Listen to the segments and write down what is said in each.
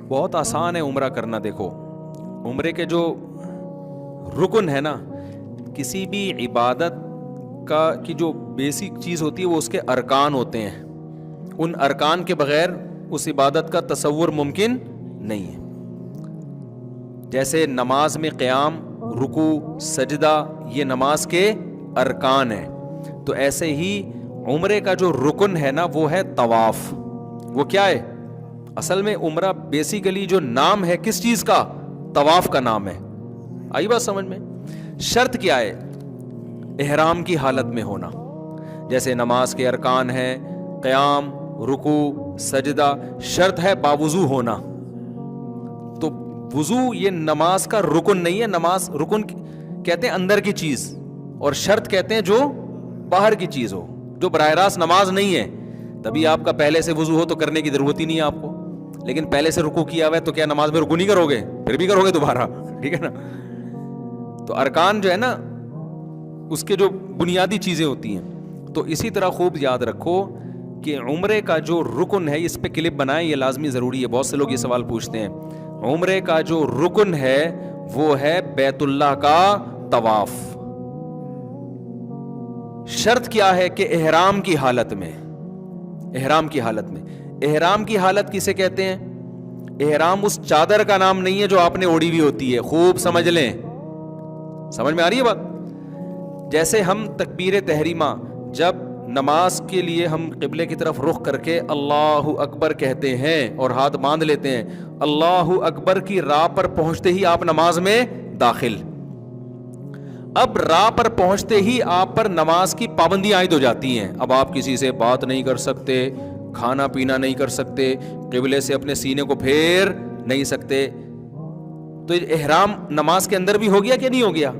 بہت آسان ہے عمرہ کرنا. دیکھو عمرے کے جو رکن ہے نا, کسی بھی عبادت کی جو بیسک چیز ہوتی ہے وہ اس کے ارکان ہوتے ہیں. ان ارکان کے بغیر اس عبادت کا تصور ممکن نہیں ہے. جیسے نماز میں قیام, رکوع, سجدہ, یہ نماز کے ارکان ہیں, تو ایسے ہی عمرے کا جو رکن ہے نا وہ ہے طواف. وہ کیا ہے اصل میں؟ عمرہ بیسیکلی جو نام ہے کس چیز کا؟ طواف کا نام ہے. آئی بات سمجھ میں؟ شرط کیا ہے؟ احرام کی حالت میں ہونا. جیسے نماز کے ارکان ہیں قیام, رکوع, سجدہ, شرط ہے باوضو ہونا. تو وضو یہ نماز کا رکن نہیں ہے. نماز رکن کہتے ہیں اندر کی چیز, اور شرط کہتے ہیں جو باہر کی چیز ہو, جو براہ راست نماز نہیں ہے. تبھی آپ کا پہلے سے وضو ہو تو کرنے کی ضرورت ہی نہیں ہے آپ کو, لیکن پہلے سے رکوع کیا ہوا ہے تو کیا نماز میں رکوع نہیں کرو گے؟ پھر بھی کرو گے دوبارہ, ٹھیک ہے نا. تو ارکان جو ہے نا اس کے جو بنیادی چیزیں ہوتی ہیں. تو اسی طرح خوب یاد رکھو کہ عمرے کا جو رکن ہے, اس پہ کلپ بنائیں, یہ لازمی ضروری ہے. بہت سے لوگ یہ سوال پوچھتے ہیں. عمرے کا جو رکن ہے وہ ہے بیت اللہ کا طواف. شرط کیا ہے کہ احرام کی حالت میں, احرام کی حالت میں. احرام کی حالت کسے کہتے ہیں؟ احرام اس چادر کا نام نہیں ہے جو آپ نے اوڑھی ہوئی ہوتی ہے. خوب سمجھ لیں, سمجھ میں آ رہی ہے بات؟ جیسے ہم تکبیر تحریمہ جب نماز کے لیے ہم قبلے کی طرف رخ کر کے اللہ اکبر کہتے ہیں اور ہاتھ باندھ لیتے ہیں, اللہ اکبر کی راہ پر پہنچتے ہی آپ نماز میں داخل. اب راہ پر پہنچتے ہی آپ پر نماز کی پابندیاں عائد ہو جاتی ہیں. اب آپ کسی سے بات نہیں کر سکتے, کھانا پینا نہیں کر سکتے, قبلے سے اپنے سینے کو پھیر نہیں سکتے. تو احرام نماز کے اندر بھی ہو گیا کہ نہیں ہو گیا؟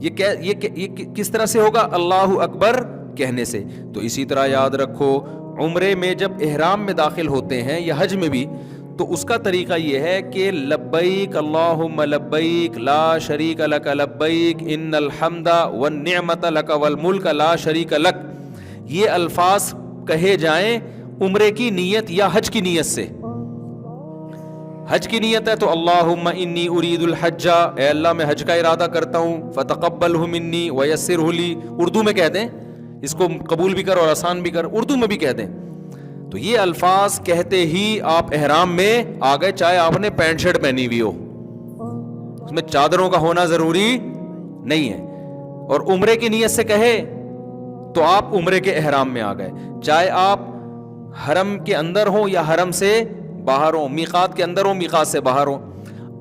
یہ کس طرح سے ہوگا؟ اللہ اکبر کہنے سے. تو اسی طرح یاد رکھو عمرے میں جب احرام میں داخل ہوتے ہیں یا حج میں بھی, تو اس کا طریقہ یہ ہے کہ لبیک اللہم لبیک لا شریک لک لبیک ان الحمد والنعمت لک والملک لا شریک لک, یہ الفاظ کہے جائیں عمرے کی نیت یا حج کی نیت سے. حج کی نیت ہے تو اللہم انی ارید الحج, اے اللہ میں حج کا ارادہ کرتا ہوں, فتقبلہ منی ویسرہ لی, اردو میں کہہ دیں اس کو, قبول بھی کر اور آسان بھی کر, اردو میں بھی کہہ دیں. تو یہ الفاظ کہتے ہی آپ احرام میں آ گئے, چاہے آپ نے پینٹ شرٹ پہنی ہوئی ہو, اس میں چادروں کا ہونا ضروری نہیں ہے. اور عمرے کی نیت سے کہے تو آپ عمرے کے احرام میں آ گئے, چاہے آپ حرم کے اندر ہوں یا حرم سے باہر ہوں, میقات کے اندر ہوں میقات سے باہر ہوں.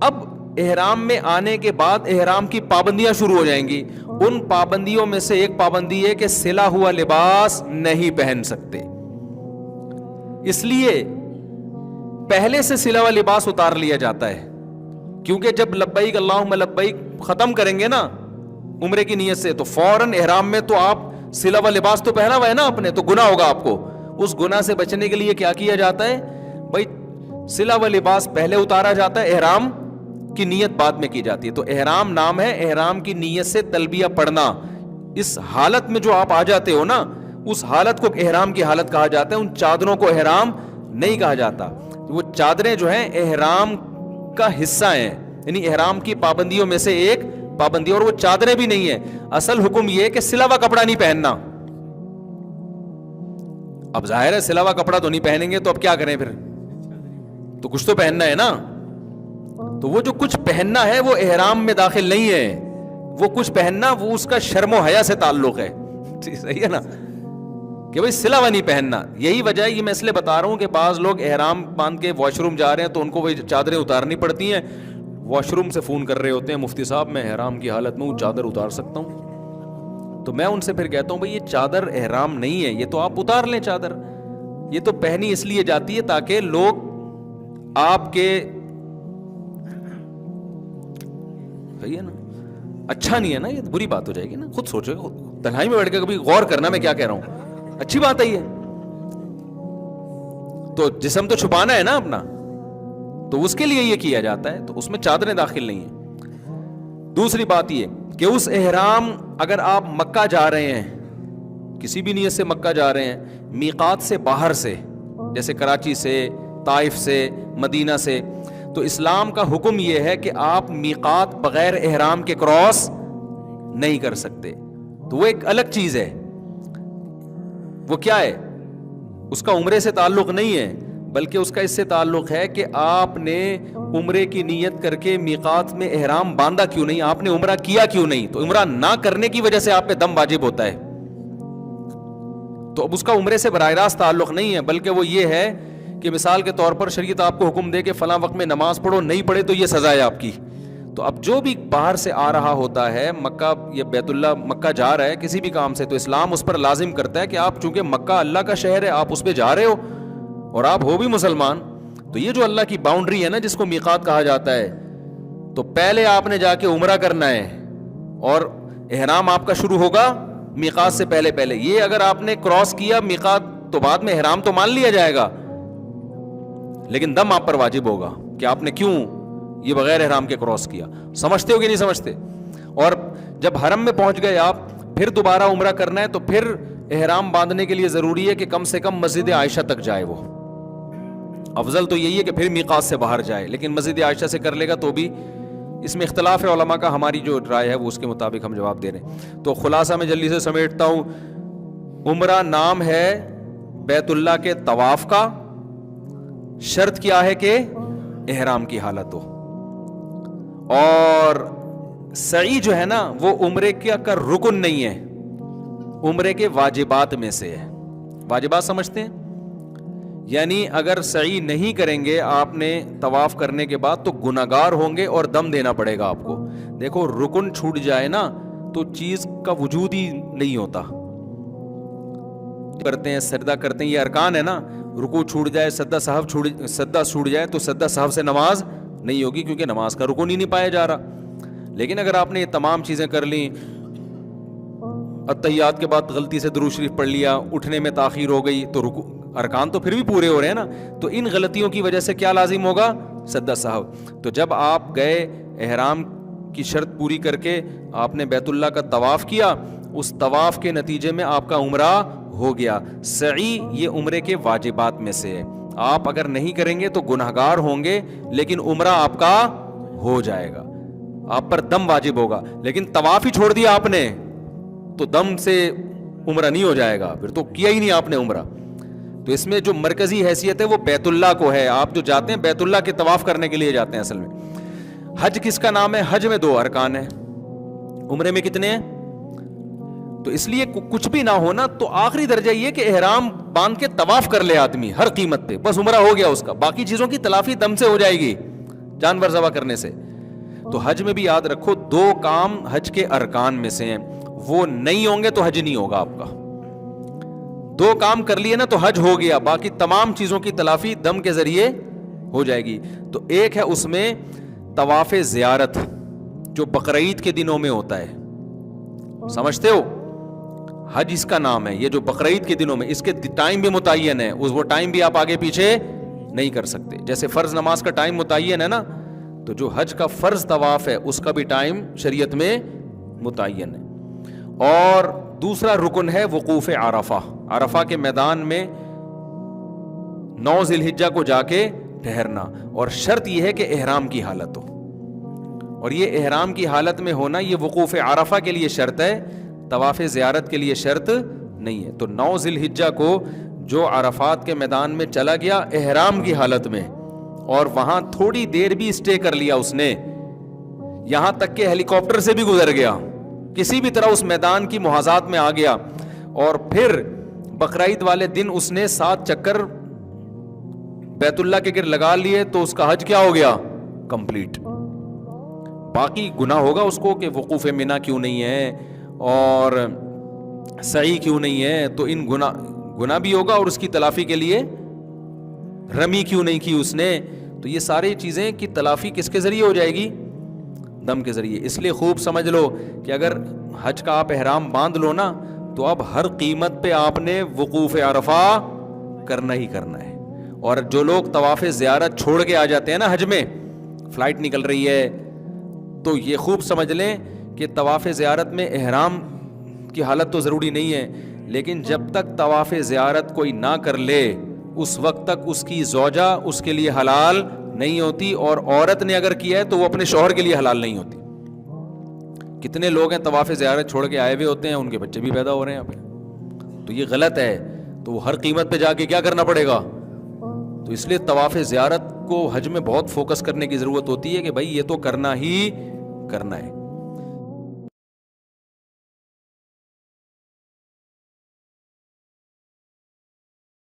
اب احرام میں آنے کے بعد احرام کی پابندیاں شروع ہو جائیں گی. ان پابندیوں میں سے ایک پابندی ہے کہ سلا ہوا لباس نہیں پہن سکتے. اس لیے پہلے سے سلا ہوا لباس اتار لیا جاتا ہے, کیونکہ جب لبیک اللہم لبیک ختم کریں گے نا عمرے کی نیت سے, تو فوراً احرام میں تو آپ سلا ہوا لباس تو پہنا ہوا ہے نا اپنے, تو گناہ ہوگا آپ کو. اس گناہ سے بچنے کے لیے کیا کیا جاتا ہے بھائی؟ سلا ہوا لباس پہلے اتارا جاتا ہے, احرام کی نیت بعد میں کی جاتی ہے. تو احرام نام ہے احرام کی نیت سے تلبیہ پڑھنا. اس حالت میں جو آپ آ جاتے ہو نا, اس حالت کو احرام کی حالت کہا جاتا ہے. ان چادروں کو احرام نہیں کہا جاتا. وہ چادریں جو ہیں احرام کا حصہ ہیں, یعنی احرام کی پابندیوں میں سے ایک پابندی, اور وہ چادریں بھی نہیں ہیں. اصل حکم یہ ہے کہ سلا ہوا کپڑا نہیں پہننا. اب ظاہر ہے سلا ہوا کپڑا تو نہیں پہنیں گے, تو اب کیا کریں پھر؟ تو کچھ تو پہننا ہے نا. تو وہ جو کچھ پہننا ہے وہ احرام میں داخل نہیں ہے. وہ کچھ پہننا وہ اس کا شرم و حیا سے تعلق ہے, صحیح ہے نا, کہ بھائی سلا ہوا نہیں پہننا. یہی وجہ ہے, یہ میں اس لیے بتا رہا ہوں کہ بعض لوگ احرام باندھ کے واش روم جا رہے ہیں تو ان کو وہی چادریں اتارنی پڑتی ہیں. واش روم سے فون کر رہے ہوتے ہیں, مفتی صاحب میں احرام کی حالت میں ہوں, چادر اتار سکتا ہوں؟ تو میں ان سے پھر کہتا ہوں بھائی یہ چادر احرام نہیں ہے, یہ تو آپ اتار لیں چادر. یہ تو پہنی اس لیے جاتی ہے تاکہ لوگ آپ کے, صحیح ہے نا, اچھا نہیں ہے نا, یہ بری بات ہو جائے گی نا. خود سوچو, تنہائی میں بیٹھ کے کبھی غور کرنا میں کیا کہہ رہا ہوں, اچھی بات ہے یہ. تو جسم تو چھپانا ہے نا اپنا, تو اس کے لیے یہ کیا جاتا ہے, تو اس میں چادریں داخل نہیں ہیں. دوسری بات یہ کہ اس احرام, اگر آپ مکہ جا رہے ہیں, کسی بھی نیت سے مکہ جا رہے ہیں, میقات سے باہر سے, جیسے کراچی سے طائف سے, مدینہ سے. تو اسلام کا حکم یہ ہے کہ آپ میقات بغیر احرام کے کراس نہیں کر سکتے. تو وہ ایک الگ چیز ہے. وہ کیا ہے؟ اس کا عمرے سے تعلق نہیں ہے, بلکہ اس کا اس سے تعلق ہے کہ آپ نے عمرے کی نیت کر کے میقات میں احرام باندھا کیوں نہیں, آپ نے عمرہ کیا کیوں نہیں. تو عمرہ نہ کرنے کی وجہ سے آپ پہ دم واجب ہوتا ہے. تو اب اس کا عمرے سے براہ راست تعلق نہیں ہے, بلکہ وہ یہ ہے کہ مثال کے طور پر شریعت آپ کو حکم دے کہ فلاں وقت میں نماز پڑھو, نہیں پڑھے تو یہ سزا ہے آپ کی. تو اب جو بھی باہر سے آ رہا ہوتا ہے مکہ یا بیت اللہ, مکہ جا رہا ہے کسی بھی کام سے, تو اسلام اس پر لازم کرتا ہے کہ آپ چونکہ مکہ اللہ کا شہر ہے, آپ اس پہ جا رہے ہو اور آپ ہو بھی مسلمان, تو یہ جو اللہ کی باؤنڈری ہے نا جس کو میقات کہا جاتا ہے, تو پہلے آپ نے جا کے عمرہ کرنا ہے اور احرام آپ کا شروع ہوگا میقات سے پہلے. یہ اگر آپ نے کراس کیا میقات تو بعد میں احرام تو مان لیا جائے گا, لیکن دم آپ پر واجب ہوگا کہ آپ نے کیوں یہ بغیر احرام کے کراس کیا. سمجھتے ہو کہ نہیں سمجھتے؟ اور جب حرم میں پہنچ گئے آپ, پھر دوبارہ عمرہ کرنا ہے, تو پھر احرام باندھنے کے لیے ضروری ہے کہ کم سے کم مسجد عائشہ تک جائے. وہ افضل تو یہی ہے کہ پھر میقات سے باہر جائے, لیکن مسجد عائشہ سے کر لے گا تو بھی اس میں اختلاف ہے علماء کا. ہماری جو رائے ہے وہ اس کے مطابق ہم جواب دے رہے ہیں. تو خلاصہ میں جلدی سے سمیٹتا ہوں, عمرہ نام ہے بیت اللہ کے طواف کا, شرط کیا ہے کہ احرام کی حالت ہو, اور سعی جو ہے نا وہ عمرے کا رکن نہیں ہے, عمرے کے واجبات میں سے ہے. واجبات سمجھتے ہیں؟ یعنی اگر سعی نہیں کریں گے آپ نے طواف کرنے کے بعد تو گناہگار ہوں گے اور دم دینا پڑے گا آپ کو. دیکھو رکن چھوٹ جائے نا تو چیز کا وجود ہی نہیں ہوتا. کرتے ہیں سجدہ کرتے ہیں, یہ ارکان ہے نا. رکوع چھوٹ جائے, سجدہ چھوٹ جائے تو سجدہ سہو سے نماز نہیں ہوگی, کیونکہ نماز کا رکن ہی نہیں پایا جا رہا. لیکن اگر آپ نے یہ تمام چیزیں کر لیں, اتحیات کے بعد غلطی سے درود شریف پڑھ لیا, اٹھنے میں تاخیر ہو گئی, تو ارکان تو پھر بھی پورے ہو رہے ہیں نا. تو ان غلطیوں کی وجہ سے کیا لازم ہوگا؟ سجدہ سہو. تو جب آپ گئے احرام کی شرط پوری کر کے آپ نے بیت اللہ کا طواف کیا, اس طواف کے نتیجے میں آپ کا عمرہ ہو گیا. سعی یہ عمرے کے واجبات میں سے ہے. آپ اگر نہیں کریں گے تو گناہگار ہوں گے, لیکن عمرہ آپ کا ہو جائے گا, آپ پر دم واجب ہوگا. لیکن طواف ہی چھوڑ دیا آپ نے تو دم سے عمرہ نہیں ہو جائے گا, پھر تو کیا ہی نہیں آپ نے عمرہ. تو اس میں جو مرکزی حیثیت ہے وہ بیت اللہ کو ہے. آپ جو جاتے ہیں بیت اللہ کے طواف کرنے کے لیے جاتے ہیں اصل میں. حج کس کا نام ہے؟ حج میں 2 ارکان ہیں, عمرے میں کتنے ہیں؟ تو اس لیے کچھ بھی نہ ہونا تو آخری درجہ یہ کہ احرام باندھ کے طواف کر لے آدمی ہر قیمت پہ, بس عمرہ ہو گیا اس کا. باقی چیزوں کی تلافی دم سے ہو جائے گی, جانور ذبح کرنے سے. تو حج میں بھی یاد رکھو 2 کام حج کے ارکان میں سے ہیں, وہ نہیں ہوں گے تو حج نہیں ہوگا آپ کا. 2 کام کر لیے نا تو حج ہو گیا, باقی تمام چیزوں کی تلافی دم کے ذریعے ہو جائے گی. تو ایک ہے اس میں طواف زیارت جو بقرعید کے دنوں میں ہوتا ہے, سمجھتے ہو؟ حج اس کا نام ہے, یہ جو بقرعید کے دنوں میں, اس کے ٹائم بھی متعین ہے, وہ ٹائم بھی آپ آگے پیچھے نہیں کر سکتے. جیسے فرض نماز کا ٹائم متعین ہے نا, تو جو حج کا فرض طواف ہے اس کا بھی ٹائم شریعت میں متعین ہے. اور دوسرا رکن ہے وقوف عرفہ. عرفہ کے میدان میں 9 ذی الحجہ کو جا کے ٹھہرنا, اور شرط یہ ہے کہ احرام کی حالت ہو, اور یہ احرام کی حالت میں ہونا یہ وقوف عرفہ کے لیے شرط ہے, طواف زیارت کے لیے شرط نہیں ہے. تو 9 ذی الحجہ کو جو عرفات کے میدان میں چلا گیا احرام کی حالت میں, اور وہاں تھوڑی دیر بھی اسٹے کر لیا اس نے, یہاں تک کہ ہیلی کاپٹر سے بھی گزر گیا, کسی بھی طرح اس میدان کی محاذات میں آ گیا, اور پھر بقرعید والے دن اس نے 7 چکر بیت اللہ کے گرد لگا لیے, تو اس کا حج کیا ہو گیا؟ کمپلیٹ. باقی گناہ ہوگا اس کو کہ وقوف منی کیوں نہیں ہے اور سعی کیوں نہیں ہے, تو ان گناہ بھی ہوگا, اور اس کی تلافی کے لیے رمی کیوں نہیں کی اس نے. تو یہ ساری چیزیں کی تلافی کس کے ذریعے ہو جائے گی؟ دم کے ذریعے. اس لیے خوب سمجھ لو کہ اگر حج کا آپ احرام باندھ لو نا تو اب ہر قیمت پہ آپ نے وقوف عرفہ کرنا ہی کرنا ہے. اور جو لوگ طواف زیارت چھوڑ کے آ جاتے ہیں نا حج میں, فلائٹ نکل رہی ہے, تو یہ خوب سمجھ لیں کہ طواف زیارت میں احرام کی حالت تو ضروری نہیں ہے, لیکن جب تک طواف زیارت کوئی نہ کر لے اس وقت تک اس کی زوجہ اس کے لیے حلال نہیں ہوتی, اور عورت نے اگر کیا ہے تو وہ اپنے شوہر کے لیے حلال نہیں ہوتی. کتنے لوگ ہیں طواف زیارت چھوڑ کے آئے ہوئے ہوتے ہیں, ان کے بچے بھی پیدا ہو رہے ہیں یہاں پہ, تو یہ غلط ہے. تو وہ ہر قیمت پہ جا کے کیا کرنا پڑے گا؟ تو اس لیے طواف زیارت کو حج میں بہت فوکس کرنے کی ضرورت ہوتی ہے کہ بھائی یہ تو کرنا ہی کرنا ہے.